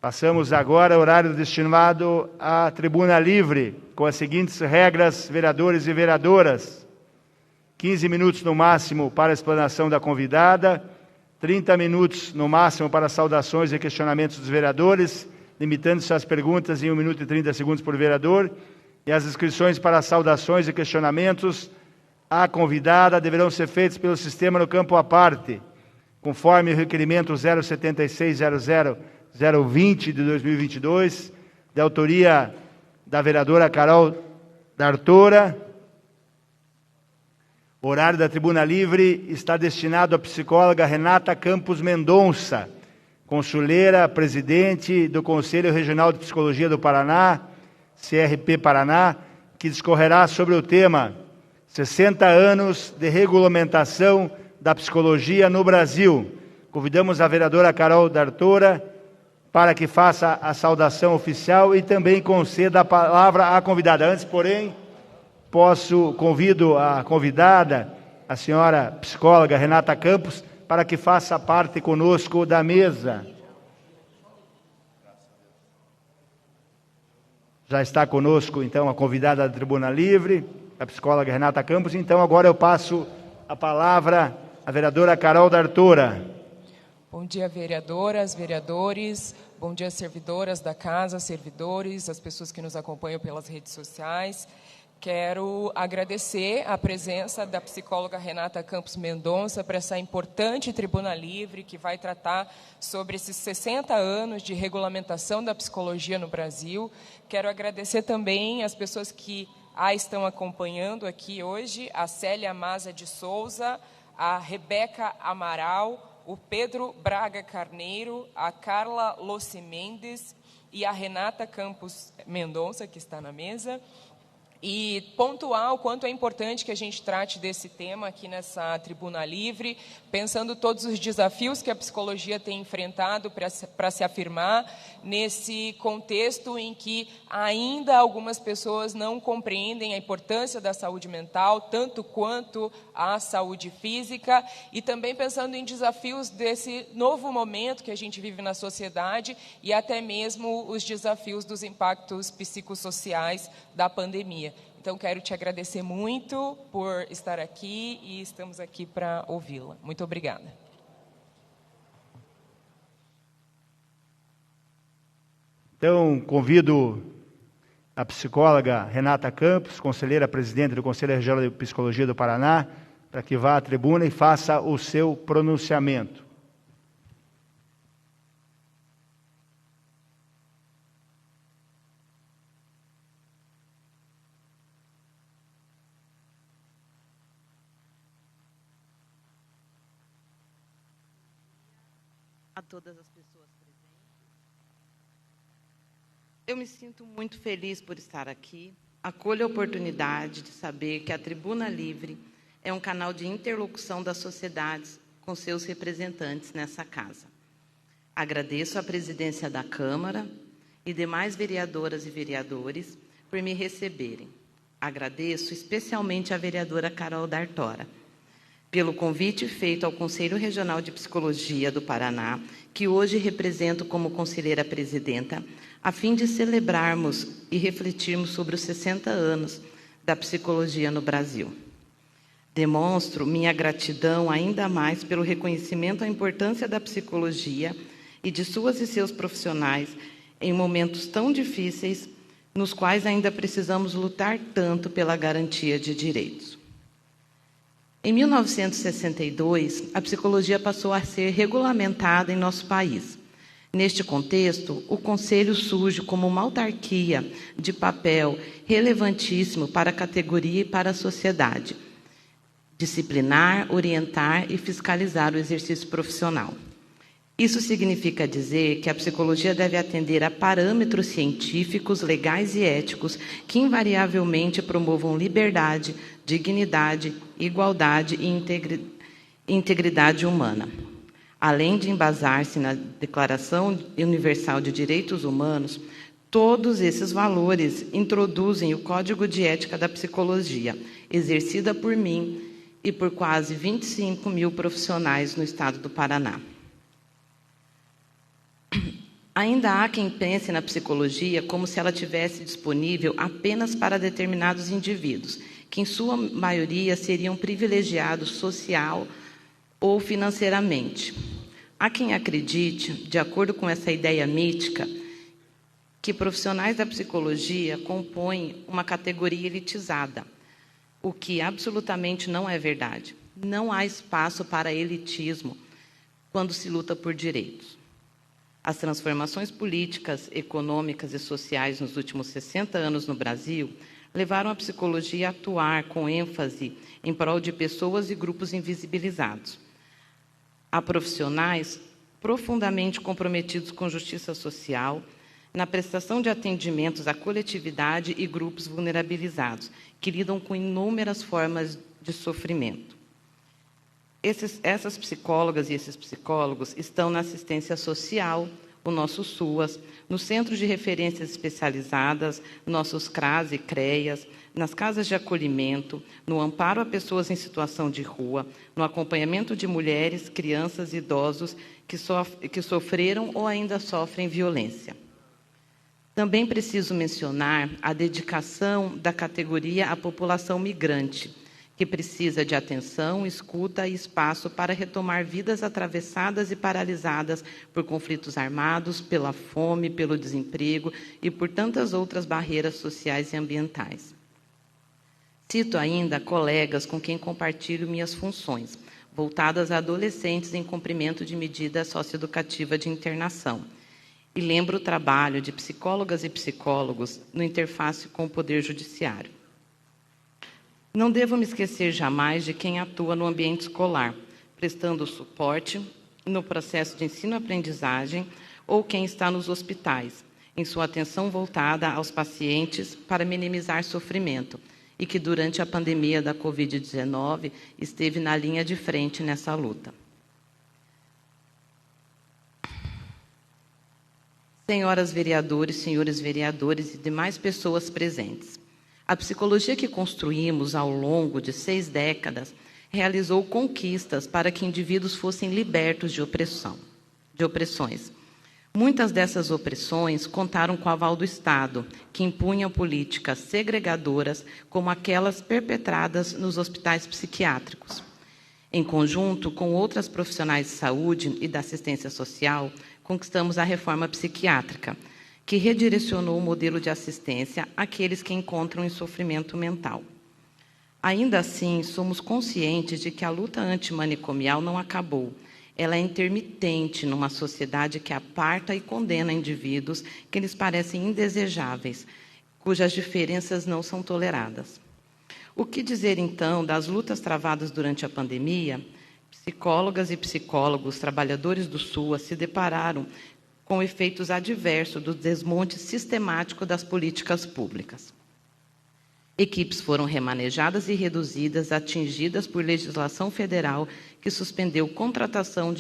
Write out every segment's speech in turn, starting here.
Passamos agora ao horário destinado à tribuna livre, com as seguintes regras, vereadores e vereadoras: 15 minutos no máximo para a explanação da convidada, 30 minutos no máximo para saudações e questionamentos dos vereadores, limitando-se às perguntas em 1 minuto e 30 segundos por vereador, e as inscrições para saudações e questionamentos à convidada deverão ser feitas pelo sistema no campo à parte, conforme o requerimento 07600-020 de 2022, de autoria da vereadora Carol D'Artora. O horário da tribuna livre está destinado à psicóloga Renata Campos Mendonça, conselheira, presidente do Conselho Regional de Psicologia do Paraná, CRP Paraná, que discorrerá sobre o tema 60 anos de regulamentação da psicologia no Brasil. Convidamos a vereadora Carol D'Artora para que faça a saudação oficial e também conceda a palavra à convidada. Antes, porém, convido a convidada, a senhora psicóloga Renata Campos, para que faça parte conosco da mesa. Já está conosco, então, a convidada da Tribuna Livre, a psicóloga Renata Campos. Então, agora eu passo a palavra à vereadora Carol D'Artora. Bom dia, vereadoras, vereadores. Bom dia, servidoras da casa, servidores, as pessoas que nos acompanham pelas redes sociais. Quero agradecer a presença da psicóloga Renata Campos Mendonça para essa importante tribuna livre que vai tratar sobre esses 60 anos de regulamentação da psicologia no Brasil. Quero agradecer também as pessoas que a estão acompanhando aqui hoje, a Célia Maza de Souza, a Rebeca Amaral, o Pedro Braga Carneiro, a Carla Lossi Mendes e a Renata Campos Mendonça, que está na mesa. E pontuar o quanto é importante que a gente trate desse tema aqui nessa tribuna livre, pensando todos os desafios que a psicologia tem enfrentado para se afirmar nesse contexto em que ainda algumas pessoas não compreendem a importância da saúde mental, tanto quanto a saúde física, e também pensando em desafios desse novo momento que a gente vive na sociedade e até mesmo os desafios dos impactos psicossociais da pandemia. Então, quero te agradecer muito por estar aqui e estamos aqui para ouvi-la. Muito obrigada. Então, convido a psicóloga Renata Campos, conselheira presidente do Conselho Regional de Psicologia do Paraná, para que vá à tribuna e faça o seu pronunciamento. A todas as pessoas presentes. Eu me sinto muito feliz por estar aqui. Acolho a oportunidade de saber que a Tribuna Livre é um canal de interlocução das sociedades com seus representantes nessa casa. Agradeço à presidência da Câmara e demais vereadoras e vereadores por me receberem. Agradeço especialmente à vereadora Carol D'Artora pelo convite feito ao Conselho Regional de Psicologia do Paraná, que hoje represento como conselheira presidenta, a fim de celebrarmos e refletirmos sobre os 60 anos da psicologia no Brasil. Demonstro minha gratidão ainda mais pelo reconhecimento à importância da psicologia e de suas e seus profissionais em momentos tão difíceis, nos quais ainda precisamos lutar tanto pela garantia de direitos. Em 1962, a psicologia passou a ser regulamentada em nosso país. Neste contexto, o Conselho surge como uma autarquia de papel relevantíssimo para a categoria e para a sociedade. Disciplinar, orientar e fiscalizar o exercício profissional. Isso significa dizer que a psicologia deve atender a parâmetros científicos, legais e éticos que invariavelmente promovam liberdade, dignidade, igualdade e integridade humana. Além de embasar-se na Declaração Universal de Direitos Humanos, todos esses valores introduzem o Código de Ética da Psicologia, exercida por mim e por quase 25 mil profissionais no estado do Paraná. Ainda há quem pense na psicologia como se ela tivesse disponível apenas para determinados indivíduos, que em sua maioria seriam privilegiados social ou financeiramente. Há quem acredite, de acordo com essa ideia mítica, que profissionais da psicologia compõem uma categoria elitizada, o que absolutamente não é verdade. Não há espaço para elitismo quando se luta por direitos. As transformações políticas, econômicas e sociais nos últimos 60 anos no Brasil levaram a psicologia a atuar com ênfase em prol de pessoas e grupos invisibilizados. Há profissionais profundamente comprometidos com justiça social, na prestação de atendimentos à coletividade e grupos vulnerabilizados, que lidam com inúmeras formas de sofrimento. Essas psicólogas e esses psicólogos estão na assistência social, o nosso SUAS, nos centros de referências especializadas, nossos CRAS e CREAS, nas casas de acolhimento, no amparo a pessoas em situação de rua, no acompanhamento de mulheres, crianças e idosos que sofreram ou ainda sofrem violência. Também preciso mencionar a dedicação da categoria à população migrante, que precisa de atenção, escuta e espaço para retomar vidas atravessadas e paralisadas por conflitos armados, pela fome, pelo desemprego e por tantas outras barreiras sociais e ambientais. Cito ainda colegas com quem compartilho minhas funções, voltadas a adolescentes em cumprimento de medida socioeducativa de internação. E lembro o trabalho de psicólogas e psicólogos no interface com o Poder Judiciário. Não devo me esquecer jamais de quem atua no ambiente escolar, prestando suporte no processo de ensino-aprendizagem ou quem está nos hospitais, em sua atenção voltada aos pacientes para minimizar sofrimento e que durante a pandemia da Covid-19 esteve na linha de frente nessa luta. Senhoras vereadores, senhores vereadores e demais pessoas presentes, a psicologia que construímos ao longo de 6 décadas realizou conquistas para que indivíduos fossem libertos de opressões. Muitas dessas opressões contaram com o aval do Estado, que impunham políticas segregadoras como aquelas perpetradas nos hospitais psiquiátricos. Em conjunto com outras profissionais de saúde e da assistência social, conquistamos a reforma psiquiátrica, que redirecionou o modelo de assistência àqueles que encontram em sofrimento mental. Ainda assim, somos conscientes de que a luta antimanicomial não acabou. Ela é intermitente numa sociedade que aparta e condena indivíduos que lhes parecem indesejáveis, cujas diferenças não são toleradas. O que dizer, então, das lutas travadas durante a pandemia? Psicólogas e psicólogos, trabalhadores do SUAS, se depararam com efeitos adversos do desmonte sistemático das políticas públicas. Equipes foram remanejadas e reduzidas, atingidas por legislação federal que suspendeu contratação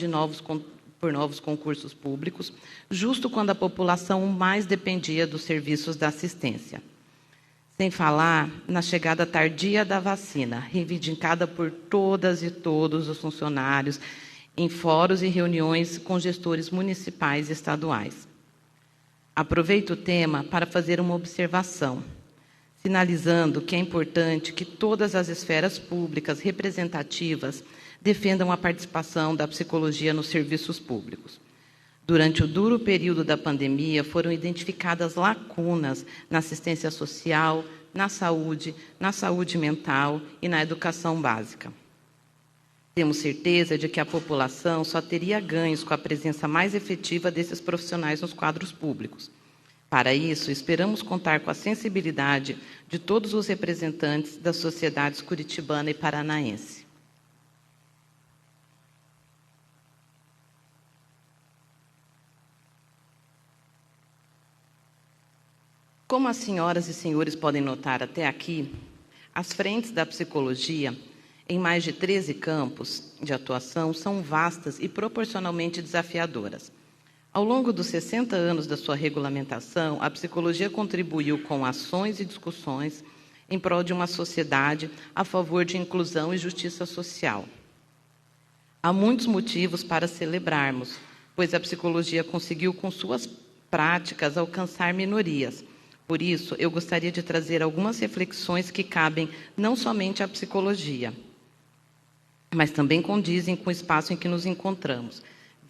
por novos concursos públicos, justo quando a população mais dependia dos serviços da assistência. Sem falar na chegada tardia da vacina, reivindicada por todas e todos os funcionários, em fóruns e reuniões com gestores municipais e estaduais. Aproveito o tema para fazer uma observação, sinalizando que é importante que todas as esferas públicas representativas defendam a participação da psicologia nos serviços públicos. Durante o duro período da pandemia, foram identificadas lacunas na assistência social, na saúde mental e na educação básica. Temos certeza de que a população só teria ganhos com a presença mais efetiva desses profissionais nos quadros públicos. Para isso, esperamos contar com a sensibilidade de todos os representantes das sociedades curitibana e paranaense. Como as senhoras e senhores podem notar até aqui, as frentes da psicologia em mais de 13 campos de atuação são vastas e proporcionalmente desafiadoras. Ao longo dos 60 anos da sua regulamentação, a psicologia contribuiu com ações e discussões em prol de uma sociedade a favor de inclusão e justiça social. Há muitos motivos para celebrarmos, pois a psicologia conseguiu, com suas práticas alcançar minorias. Por isso, eu gostaria de trazer algumas reflexões que cabem não somente à psicologia, mas também condizem com o espaço em que nos encontramos,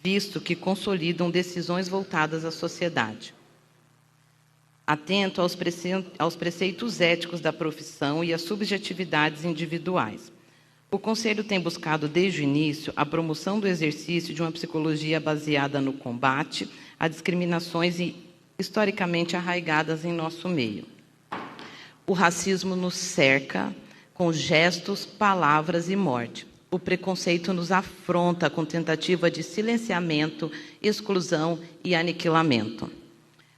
visto que consolidam decisões voltadas à sociedade. Atento aos preceitos éticos da profissão e às subjetividades individuais. O Conselho tem buscado, desde o início, a promoção do exercício de uma psicologia baseada no combate a discriminações historicamente arraigadas em nosso meio. O racismo nos cerca com gestos, palavras e morte. O preconceito nos afronta com tentativa de silenciamento, exclusão e aniquilamento.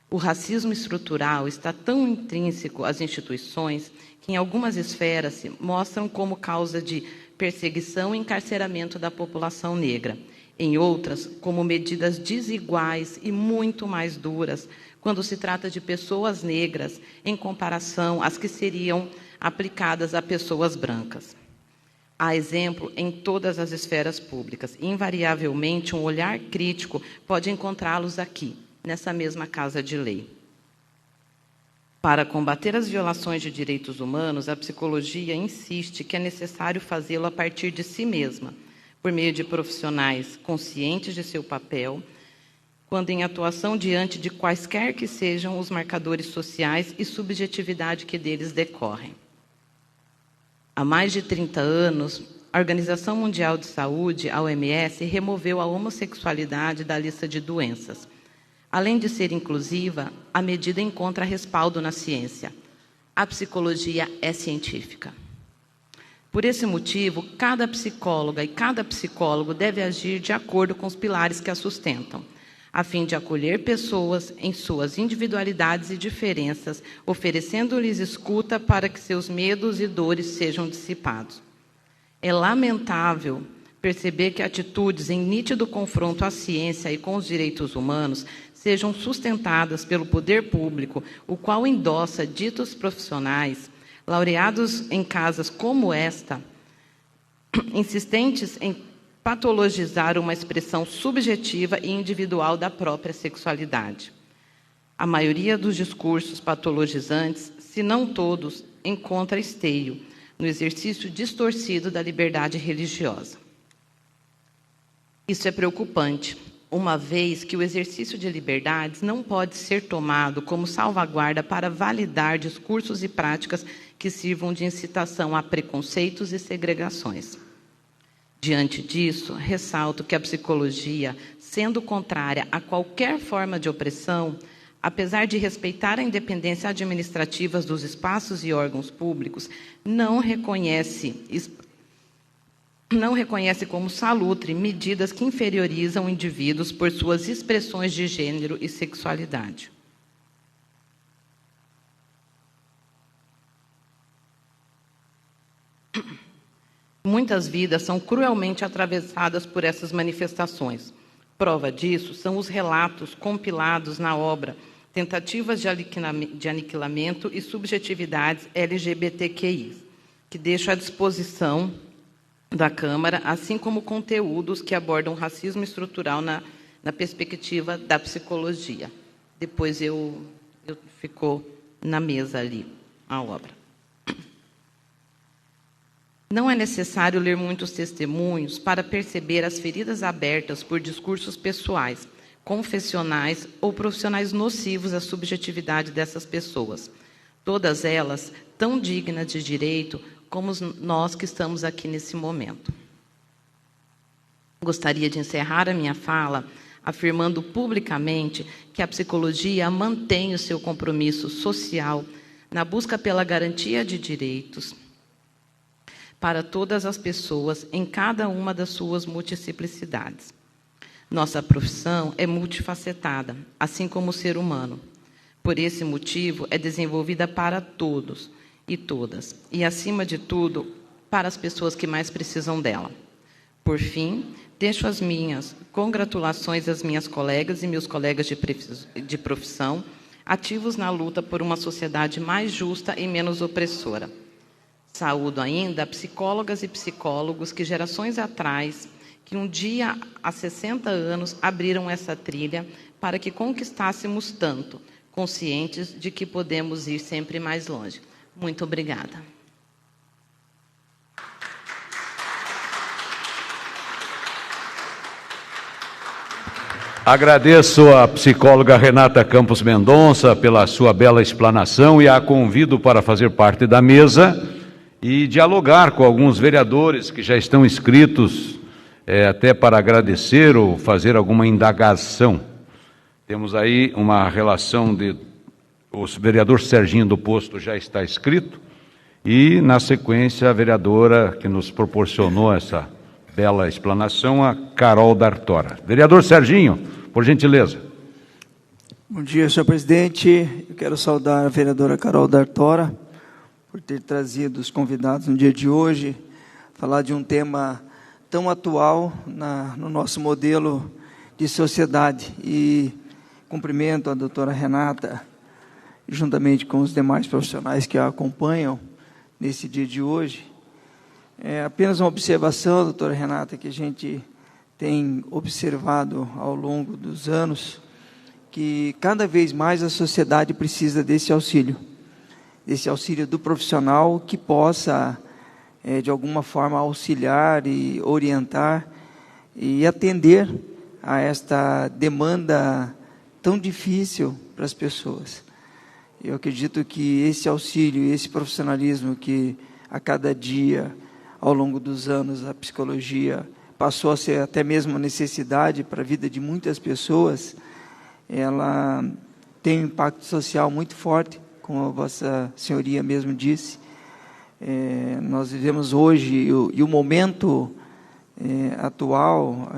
O racismo estrutural está tão intrínseco às instituições que, em algumas esferas, se mostram como causa de perseguição e encarceramento da população negra. Em outras, como medidas desiguais e muito mais duras, quando se trata de pessoas negras, em comparação às que seriam aplicadas a pessoas brancas. Há exemplo em todas as esferas públicas. Invariavelmente, um olhar crítico pode encontrá-los aqui, nessa mesma Casa de Lei. Para combater as violações de direitos humanos, a psicologia insiste que é necessário fazê-lo a partir de si mesma, por meio de profissionais conscientes de seu papel, quando em atuação diante de quaisquer que sejam os marcadores sociais e subjetividade que deles decorrem. Há mais de 30 anos, a Organização Mundial de Saúde, a OMS, removeu a homossexualidade da lista de doenças. Além de ser inclusiva, a medida encontra respaldo na ciência. A psicologia é científica. Por esse motivo, cada psicóloga e cada psicólogo deve agir de acordo com os pilares que a sustentam, a fim de acolher pessoas em suas individualidades e diferenças, oferecendo-lhes escuta para que seus medos e dores sejam dissipados. É lamentável perceber que atitudes em nítido confronto à ciência e com os direitos humanos sejam sustentadas pelo poder público, o qual endossa ditos profissionais, laureados em casas como esta, insistentes em patologizar uma expressão subjetiva e individual da própria sexualidade. A maioria dos discursos patologizantes, se não todos, encontra esteio no exercício distorcido da liberdade religiosa. Isso é preocupante, uma vez que o exercício de liberdades não pode ser tomado como salvaguarda para validar discursos e práticas que sirvam de incitação a preconceitos e segregações. Diante disso, ressalto que a psicologia, sendo contrária a qualquer forma de opressão, apesar de respeitar a independência administrativa dos espaços e órgãos públicos, não reconhece como salutre medidas que inferiorizam indivíduos por suas expressões de gênero e sexualidade. Muitas vidas são cruelmente atravessadas por essas manifestações. Prova disso são os relatos compilados na obra Tentativas de Aniquilamento e Subjetividades LGBTQI, que deixo à disposição da Câmara, assim como conteúdos que abordam racismo estrutural na perspectiva da psicologia. Depois ficou na mesa ali a obra. Não é necessário ler muitos testemunhos para perceber as feridas abertas por discursos pessoais, confessionais ou profissionais nocivos à subjetividade dessas pessoas. Todas elas tão dignas de direito como nós que estamos aqui nesse momento. Gostaria de encerrar a minha fala afirmando publicamente que a psicologia mantém o seu compromisso social na busca pela garantia de direitos para todas as pessoas em cada uma das suas multiplicidades. Nossa profissão é multifacetada, assim como o ser humano. Por esse motivo, é desenvolvida para todos e todas, e, acima de tudo, para as pessoas que mais precisam dela. Por fim, deixo as minhas congratulações às minhas colegas e meus colegas de profissão, ativos na luta por uma sociedade mais justa e menos opressora. Saúdo ainda psicólogas e psicólogos que gerações atrás, que um dia, há 60 anos, abriram essa trilha para que conquistássemos tanto, conscientes de que podemos ir sempre mais longe. Muito obrigada. Agradeço à psicóloga Renata Campos Mendonça pela sua bela explanação e a convido para fazer parte da mesa e dialogar com alguns vereadores que já estão inscritos, até para agradecer ou fazer alguma indagação. Temos aí uma relação de... O vereador Serginho do Posto já está inscrito e, na sequência, a vereadora que nos proporcionou essa bela explanação, a Carol D'Artora. Vereador Serginho, por gentileza. Bom dia, senhor presidente. Eu quero saudar a vereadora Carol D'Artora por ter trazido os convidados no dia de hoje, falar de um tema tão atual no nosso modelo de sociedade. E cumprimento a doutora Renata, juntamente com os demais profissionais que a acompanham nesse dia de hoje. É apenas uma observação, doutora Renata, que a gente tem observado ao longo dos anos, que cada vez mais a sociedade precisa desse auxílio do profissional que possa, de alguma forma, auxiliar e orientar e atender a esta demanda tão difícil para as pessoas. Eu acredito que esse auxílio e esse profissionalismo que a cada dia, ao longo dos anos, a psicologia passou a ser até mesmo uma necessidade para a vida de muitas pessoas, ela tem um impacto social muito forte, como a vossa senhoria mesmo disse. Nós vivemos hoje, e o momento atual,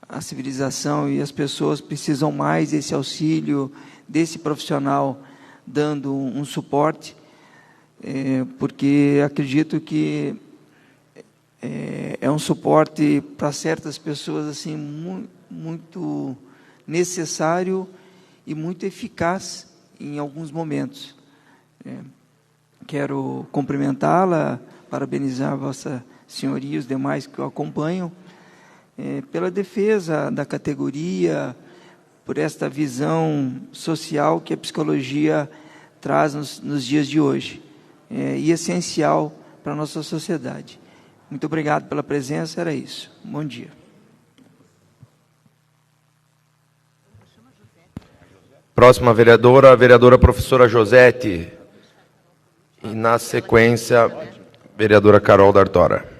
a civilização e as pessoas precisam mais desse auxílio, desse profissional dando um suporte, porque acredito que é um suporte para certas pessoas assim muito necessário e muito eficaz em alguns momentos. Quero cumprimentá-la, parabenizar a vossa senhoria e os demais que o acompanham, pela defesa da categoria, por esta visão social que a psicologia traz nos dias de hoje, e essencial para a nossa sociedade. Muito obrigado pela presença, era isso. Bom dia. Próxima vereadora, a vereadora professora Josete. E, na sequência, vereadora Carol D'Artora.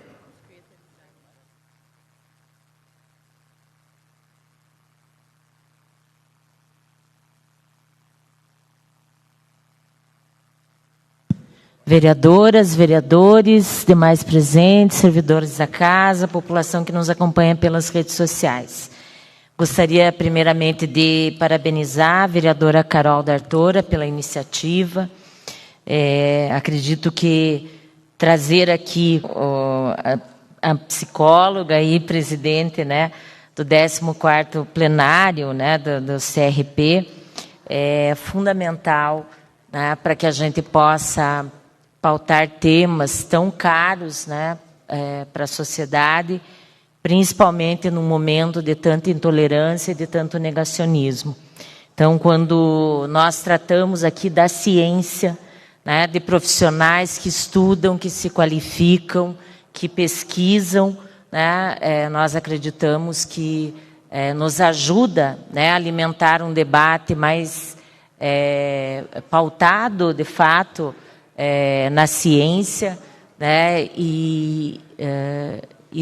Vereadoras, vereadores, demais presentes, servidores da casa, população que nos acompanha pelas redes sociais. Gostaria, primeiramente, de parabenizar a vereadora Carol D'Artora pela iniciativa. Acredito que trazer aqui a psicóloga e presidente, né, do 14º plenário, né, do CRP é fundamental, né, para que a gente possa pautar temas tão caros, né, para a sociedade, principalmente num momento de tanta intolerância e de tanto negacionismo. Então, quando nós tratamos aqui da ciência, né, de profissionais que estudam, que se qualificam, que pesquisam, né, nós acreditamos que nos ajuda, né, a alimentar um debate mais pautado, de fato, na ciência, né, e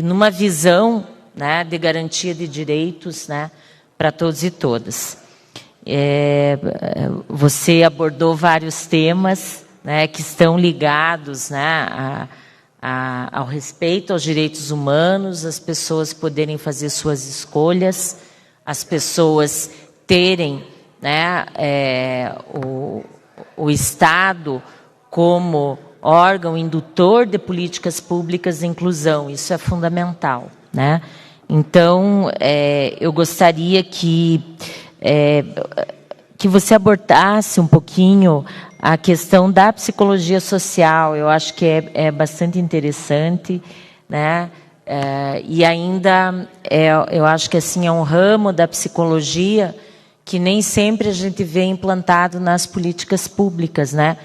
numa visão, né, de garantia de direitos, né, para todos e todas. Você abordou vários temas, né, que estão ligados, né, ao respeito aos direitos humanos, as pessoas poderem fazer suas escolhas, as pessoas terem, né, o Estado como órgão indutor de políticas públicas de inclusão. Isso é fundamental, né? Então, eu gostaria que você abordasse um pouquinho a questão da psicologia social. Eu acho que é bastante interessante, né? E ainda, eu acho que assim, é um ramo da psicologia que nem sempre a gente vê implantado nas políticas públicas, né?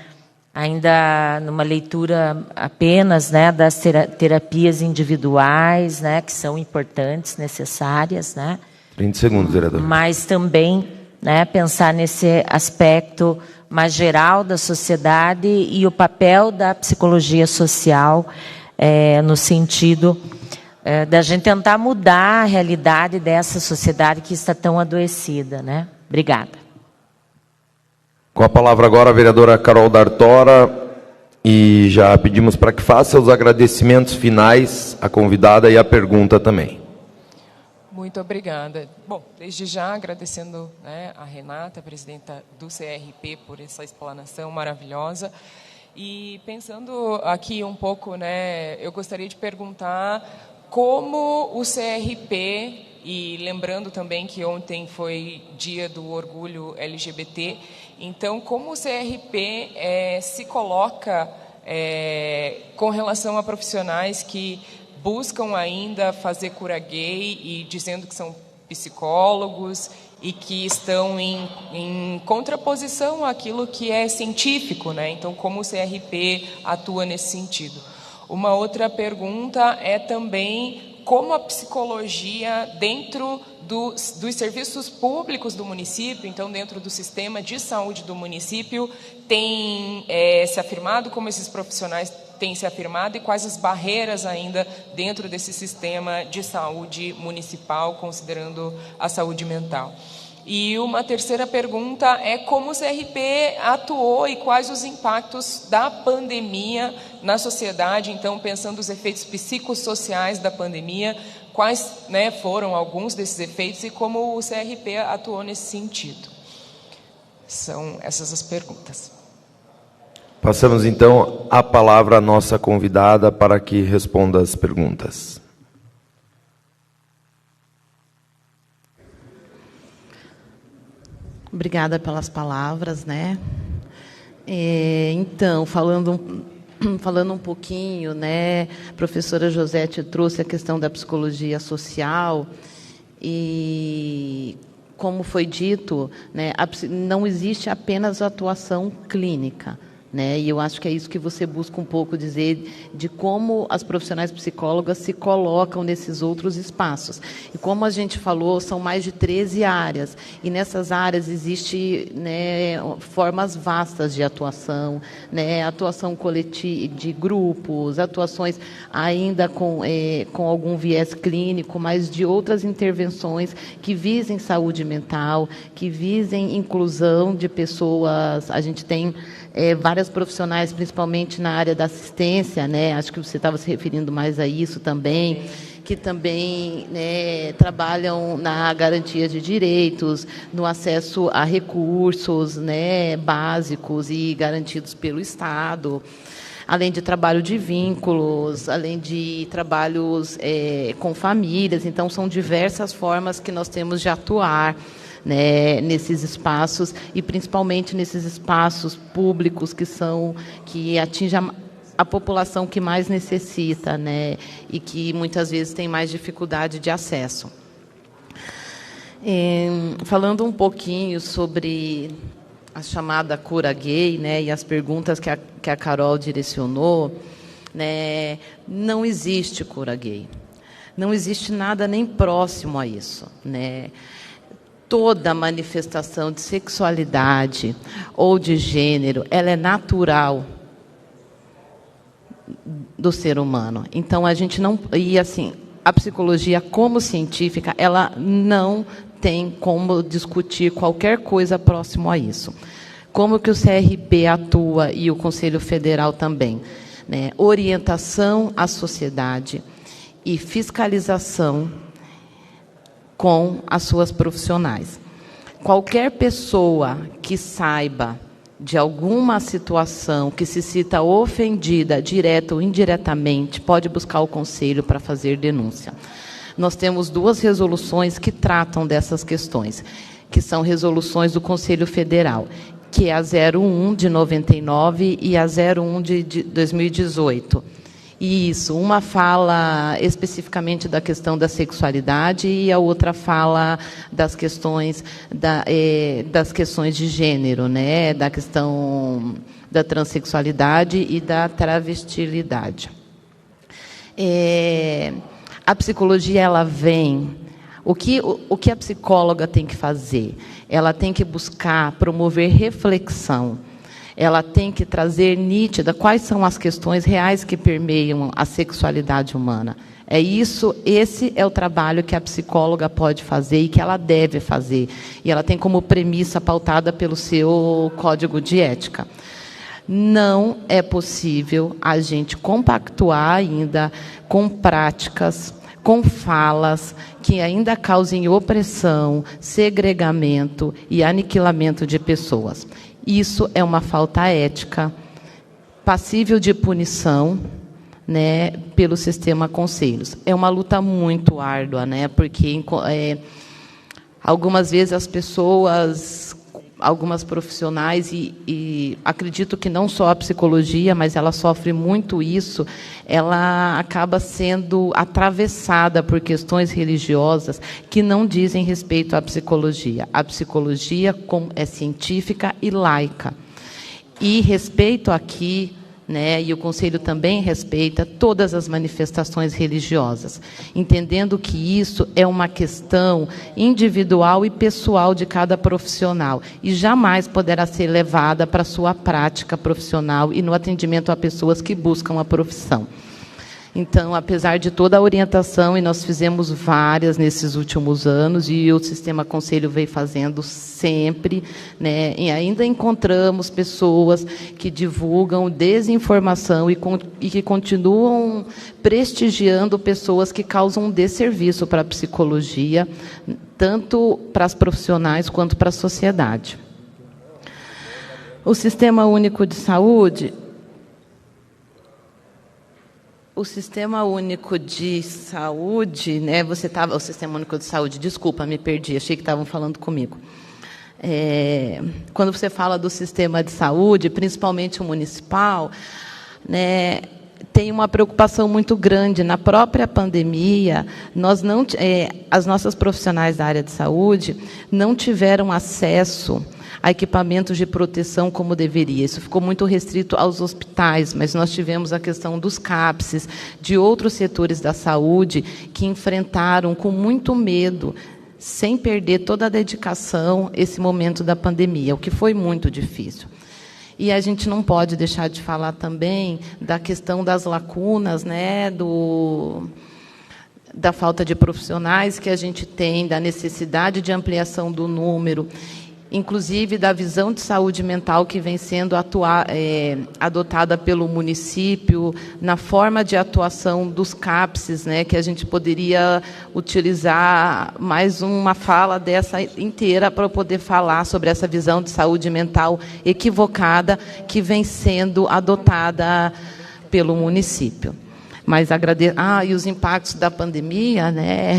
Ainda numa leitura apenas, né, das terapias individuais, né, que são importantes, necessárias, né? 30 segundos, vereador. Mas também, né, pensar nesse aspecto mais geral da sociedade e o papel da psicologia social no sentido da gente tentar mudar a realidade dessa sociedade que está tão adoecida, né? Obrigada. Com a palavra agora a vereadora Carol D'Artora, e já pedimos para que faça os agradecimentos finais à convidada e a pergunta também. Muito obrigada. Bom, desde já agradecendo, né, a Renata, presidenta do CRP, por essa explanação maravilhosa. E pensando aqui um pouco, né, eu gostaria de perguntar como o CRP, e lembrando também que ontem foi dia do orgulho LGBT, então como o CRP se coloca com relação a profissionais que buscam ainda fazer cura gay e dizendo que são psicólogos e que estão em contraposição àquilo que é científico, né? Então, como o CRP atua nesse sentido? Uma outra pergunta é também como a psicologia dentro dos serviços públicos do município, então dentro do sistema de saúde do município, tem se afirmado, como esses profissionais têm se afirmado e quais as barreiras ainda dentro desse sistema de saúde municipal, considerando a saúde mental. E uma terceira pergunta é como o CRP atuou e quais os impactos da pandemia na sociedade, então pensando os efeitos psicossociais da pandemia, quais, né, foram alguns desses efeitos e como o CRP atuou nesse sentido. São essas as perguntas. Passamos então a palavra à nossa convidada para que responda as perguntas. Obrigada pelas palavras, né? Então, falando um pouquinho, né? A professora Josete trouxe a questão da psicologia social e, como foi dito, né, não existe apenas a atuação clínica, né? E eu acho que é isso que você busca um pouco dizer, de como as profissionais psicólogas se colocam nesses outros espaços. E como a gente falou, são mais de 13 áreas, e nessas áreas existem, né, formas vastas de atuação, né, atuação coletiva, de grupos, atuações ainda com algum viés clínico, mas de outras intervenções que visem saúde mental, que visem inclusão de pessoas. A gente tem várias profissionais, principalmente na área da assistência, né? Acho que você estava se referindo mais a isso também, que também, né, trabalham na garantia de direitos, no acesso a recursos, né, básicos e garantidos pelo Estado, além de trabalho de vínculos, além de trabalhos com famílias. Então, são diversas formas que nós temos de atuar, né, nesses espaços, e principalmente nesses espaços públicos que atingem a população que mais necessita, né, e que muitas vezes tem mais dificuldade de acesso. Falando um pouquinho sobre a chamada cura gay, né, e as perguntas que a Carol direcionou, né, não existe cura gay. Não existe nada nem próximo a isso, né? Toda manifestação de sexualidade ou de gênero, ela é natural do ser humano. Então, a gente não... E, assim, a psicologia, como científica, ela não tem como discutir qualquer coisa próximo a isso. Como que o CRP atua e o Conselho Federal também, né? Orientação à sociedade e fiscalização com as suas profissionais. Qualquer pessoa que saiba de alguma situação que se sinta ofendida, direta ou indiretamente, pode buscar o Conselho para fazer denúncia. Nós temos 2 resoluções que tratam dessas questões, que são resoluções do Conselho Federal, que é a 01 de 99 e a 01 de 2018. Isso, uma fala especificamente da questão da sexualidade e a outra fala das questões das questões de gênero, né? Da questão da transexualidade e da travestilidade. A psicologia, ela vem... O que a psicóloga tem que fazer? Ela tem que buscar promover reflexão. Ela tem que trazer nítida quais são as questões reais que permeiam a sexualidade humana. Esse é o trabalho que a psicóloga pode fazer e que ela deve fazer. E ela tem como premissa pautada pelo seu código de ética. Não é possível a gente compactuar ainda com práticas, com falas que ainda causem opressão, segregamento e aniquilamento de pessoas. Isso é uma falta ética, passível de punição, né, pelo sistema conselhos. É uma luta muito árdua, né, porque algumas vezes as pessoas, algumas profissionais, e acredito que não só a psicologia, mas ela sofre muito isso, ela acaba sendo atravessada por questões religiosas que não dizem respeito à psicologia. A psicologia é científica e laica. E respeito aqui, né, e o Conselho também respeita todas as manifestações religiosas, entendendo que isso é uma questão individual e pessoal de cada profissional e jamais poderá ser levada para a sua prática profissional e no atendimento a pessoas que buscam a profissão. Então, apesar de toda a orientação, e nós fizemos várias nesses últimos anos, e o Sistema Conselho veio fazendo sempre, né, e ainda encontramos pessoas que divulgam desinformação e que continuam prestigiando pessoas que causam desserviço para a psicologia, tanto para as profissionais quanto para a sociedade. O Sistema Único de Saúde... O Sistema Único de Saúde, né? O Sistema Único de Saúde, desculpa, me perdi, achei que estavam falando comigo. Quando você fala do sistema de saúde, principalmente o municipal, né, tem uma preocupação muito grande. Na própria pandemia, as nossas profissionais da área de saúde não tiveram acesso a equipamentos de proteção como deveria. Isso ficou muito restrito aos hospitais, mas nós tivemos a questão dos CAPSes, de outros setores da saúde, que enfrentaram com muito medo, sem perder toda a dedicação, esse momento da pandemia, o que foi muito difícil. E a gente não pode deixar de falar também da questão das lacunas, né, da falta de profissionais que a gente tem, da necessidade de ampliação do número, inclusive da visão de saúde mental que vem sendo adotada pelo município, na forma de atuação dos CAPSes, né, que a gente poderia utilizar mais uma fala dessa inteira para poder falar sobre essa visão de saúde mental equivocada que vem sendo adotada pelo município. Mas agradeço. E os impactos da pandemia, né?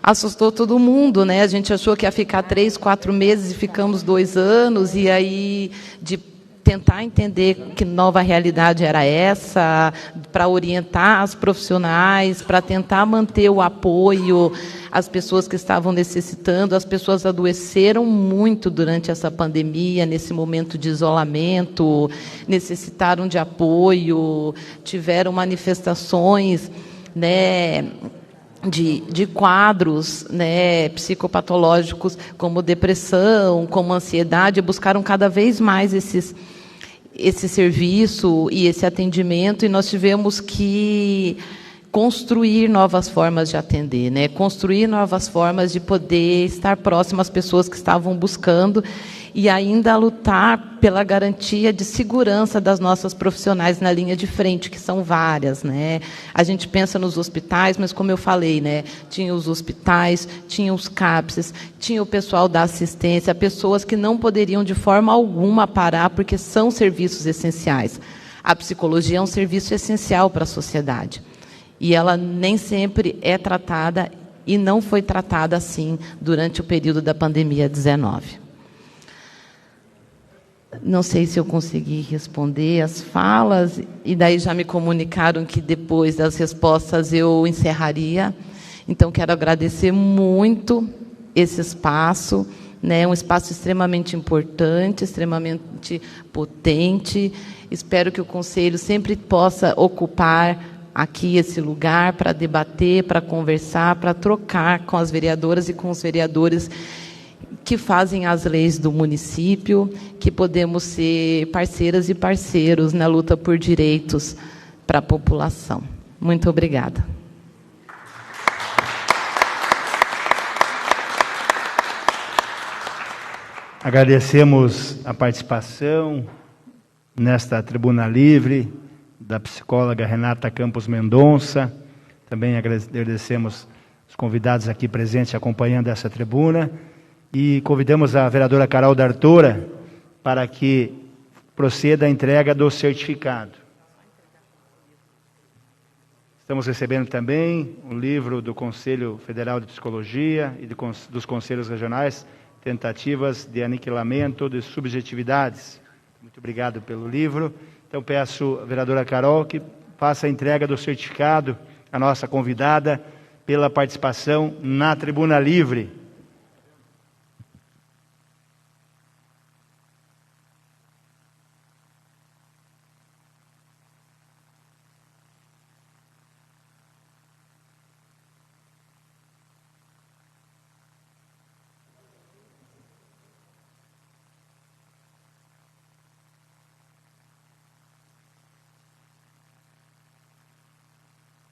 Assustou todo mundo, né? A gente achou que ia ficar 3, 4 meses e ficamos 2 anos, e aí de tentar entender que nova realidade era essa, para orientar as profissionais, para tentar manter o apoio às pessoas que estavam necessitando. As pessoas adoeceram muito durante essa pandemia, nesse momento de isolamento, necessitaram de apoio, tiveram manifestações, né, de quadros, né, psicopatológicos, como depressão, como ansiedade, buscaram cada vez mais esse serviço e esse atendimento, e nós tivemos que construir novas formas de atender, né, construir novas formas de poder estar próximo às pessoas que estavam buscando, e ainda lutar pela garantia de segurança das nossas profissionais na linha de frente, que são várias, né? A gente pensa nos hospitais, mas, como eu falei, né, tinha os hospitais, tinha os CAPSes, tinha o pessoal da assistência, pessoas que não poderiam de forma alguma parar, porque são serviços essenciais. A psicologia é um serviço essencial para a sociedade, e ela nem sempre é tratada, e não foi tratada assim durante o período da pandemia 19. Não sei se eu consegui responder as falas, e daí já me comunicaram que depois das respostas eu encerraria. Então, quero agradecer muito esse espaço, né? Um espaço extremamente importante, extremamente potente. Espero que o Conselho sempre possa ocupar aqui esse lugar para debater, para conversar, para trocar com as vereadoras e com os vereadores que fazem as leis do município, que podemos ser parceiras e parceiros na luta por direitos para a população. Muito obrigada. Agradecemos a participação nesta tribuna livre da psicóloga Renata Campos Mendonça. Também agradecemos os convidados aqui presentes acompanhando essa tribuna. E convidamos a vereadora Carol D'Artora para que proceda a entrega do certificado. Estamos recebendo também um livro do Conselho Federal de Psicologia e dos Conselhos Regionais, Tentativas de Aniquilamento de Subjetividades. Muito obrigado pelo livro. Então peço à vereadora Carol que faça a entrega do certificado à nossa convidada pela participação na tribuna livre.